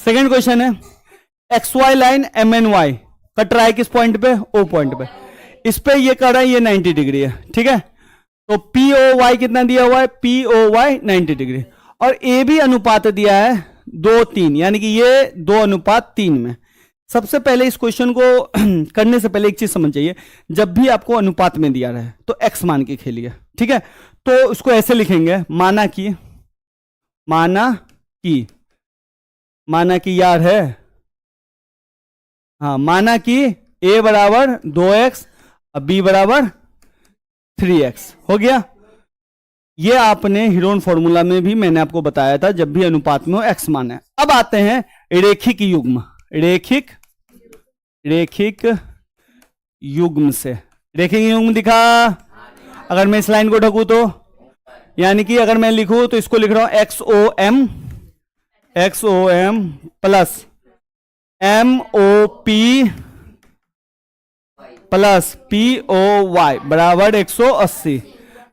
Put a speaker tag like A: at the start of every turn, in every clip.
A: Second question है, X Y line M N Y cut रहा है किस पॉइंट पे? ओ पॉइंट पे। इस पे ये कर रहा है, ये 90 डिग्री है, ठीक है। तो पी ओ वाई कितना दिया हुआ है? P O Y 90 degree. और ए भी अनुपात दिया है 2:3, यानी कि ये 2:3 में। सबसे पहले इस क्वेश्चन को करने से पहले एक चीज समझ चाहिए, जब भी आपको अनुपात में दिया रहे तो एक्स मान के खेलिए, ठीक है। तो उसको ऐसे लिखेंगे, माना कि यार है, हाँ, माना कि a बराबर 2x और b बराबर 3x हो गया। ये आपने हीरोन फॉर्मूला में भी मैंने आपको बताया था, जब भी अनुपात में हो x मान है। अब आते हैं रेखिक युग्म, रेखिक युग्म से। रेखिक युग्म दिखा, अगर मैं इस लाइन को ढकूं तो, यानी कि अगर मैं लिखूं तो इसको लिख रहा हूं X O M plus M O P plus P O Y बराबर 180।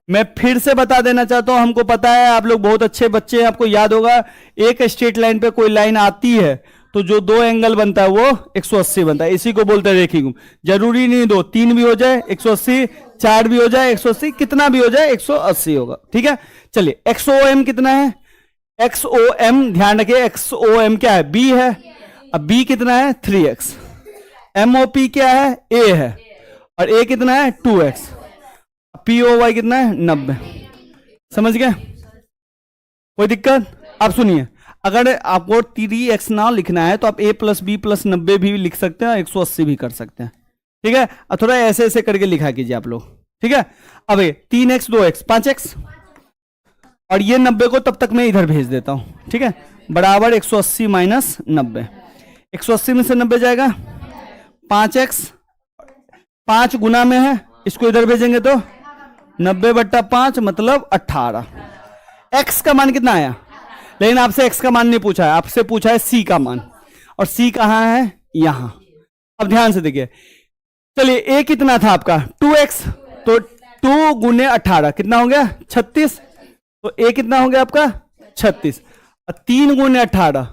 A: मैं फिर से बता देना चाहता हूं, हमको पता है आप लोग बहुत अच्छे बच्चे हैं, आपको याद होगा एक स्ट्रेट लाइन पे कोई लाइन आती है तो जो दो एंगल बनता है वो 180 बनता है, इसी को बोलते हैं रेखिक युग्म। जरूरी नहीं 2, 3 भी हो जाए 180, 4 भी हो जाए 180, कितना भी हो जाए 180 होगा, ठीक है। चलिए एक्स ओ एम कितना है? एक्स ओ एम ध्यान रखिए, एक्स ओ एम क्या है? बी है। अब बी कितना है? 3x। एम ओ पी क्या है? ए है। और ए कितना है? 2x। पी ओ वाई कितना है? 90। समझ गए? कोई दिक्कत? आप सुनिए, अगर आपको 3x ना लिखना है तो आप a प्लस बी प्लस 90 भी लिख सकते हैं, 180 भी कर सकते हैं, ठीक है। और थोड़ा ऐसे ऐसे करके लिखा कीजिए आप लोग, ठीक है। अब 3x 2x 5x, और ये 90 को तब तक मैं इधर भेज देता हूं, ठीक है। बराबर 180 माइनस 90, 180 में से 90 जाएगा 5x, 5 गुना में है, इसको इधर भेजेंगे तो 90/5 मतलब 18। x का मान कितना आया? लेकिन आपसे x का मान नहीं पूछा है, आपसे पूछा है c का मान, और c कहां है? यहां। अब ध्यान से देखिए, चलिए a कितना था आपका? 2x, तो 2 गुने 18 कितना हो गया? 36। तो a कितना हो गया आपका? 36। 3 गुने 18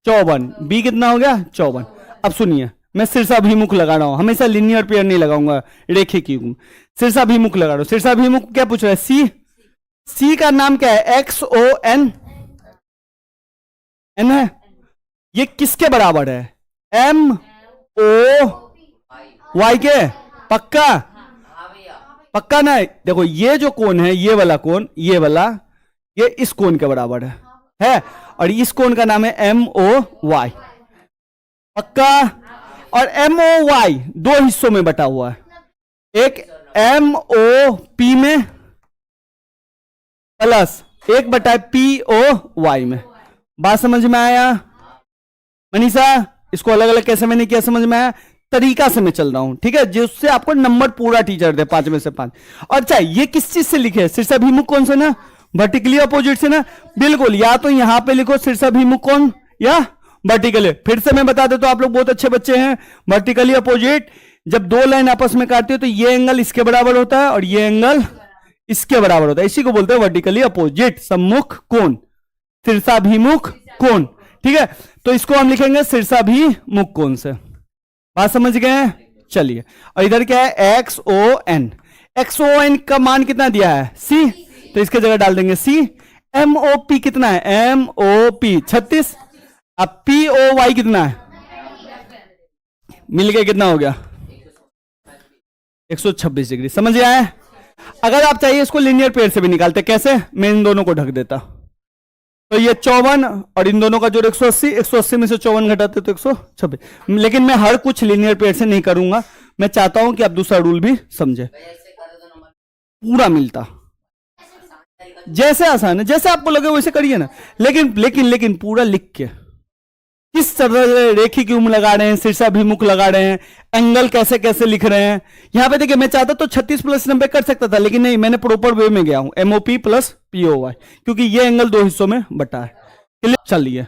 A: 54। b कितना हो गया? 54। अब सुनिए, मैं शीर्षाभिमुख लगा रहा हूं, हमेशा लिनियर पेयर नहीं लगाऊंगा, रेखिक युग्म। शीर्षाभिमुख लगा रहा हूं। शीर्षाभिमुख क्या पूछ रहा है? c का नाम क्या है? एक्स ओ एन, एन है। ये किसके बराबर है? एम ओ वाई के। पक्का? पक्का ना? देखो ये जो कोण है, ये वाला कोण, ये वाला, ये इस कोण के बराबर है। और इस कोण का नाम है एम ओ वाई। पक्का? और एम ओ वाई 2 हिस्सों में बटा हुआ है, एक एम ओ पी में प्लस 1/पी ओ वाई में। बात समझ में आया मनीषा? इसको अलग अलग कैसे मैंने किया समझ में आया? तरीका से मैं चल रहा हूं, ठीक है, जिससे आपको नंबर पूरा टीचर दे 5 में से 5। और चाहे ये किस चीज से लिखे? शीर्षाभिमुख कौन से ना? वर्टिकली अपोजिट से ना? बिल्कुल, या तो यहां पे लिखो शीर्षाभिमुख कौन, या वर्टिकली। फिर से मैं बता देता हूं, आप लोग बहुत अच्छे बच्चे हैं। वर्टिकली अपोजिट, जब 2 लाइन आपस में काटती है तो ये एंगल इसके बराबर होता है और ये एंगल इसके बराबर होता है, इसी को बोलते हैं वर्टिकली अपोजिट। सम्मुख कोण, शीर्षाभिमुख कोण, ठीक है। तो इसको हम लिखेंगे शीर्षाभिमुख कोण से। बात समझ गए? चलिए, और इधर क्या है? X O N. X O N का मान कितना दिया है? c, तो इसके जगह डाल देंगे c। एम ओ पी कितना है? M O P 36। अब पी ओ वाई कितना है? मिलके कितना हो गया? 126 डिग्री। समझ आया? अगर आप चाहिए इसको लिनियर पेयर से भी निकालते, कैसे? मैं इन दोनों को ढक देता, तो ये 54 और इन दोनों का जोड़ 180, 180 में से 54 घटाते तो 126। लेकिन मैं हर कुछ लिनियर पेयर से नहीं करूंगा, मैं चाहता हूं कि आप दूसरा रूल भी समझे। पूरा मिलता, जैसे आसान है, जैसे आपको लगे वैसे करिए ना, लेकिन पूरा लिख के, किस तरह से रेखिक युग्म लगा रहे हैं, शीर्षाभिमुख लगा रहे हैं, एंगल कैसे कैसे लिख रहे हैं। यहां पे देखिए, मैं चाहता तो 36 + 90 कर सकता था, लेकिन नहीं, मैंने प्रॉपर वे में गया हूं, एमओपी प्लस पीओवाई, क्योंकि ये एंगल 2 हिस्सों में बटा है। चलिए।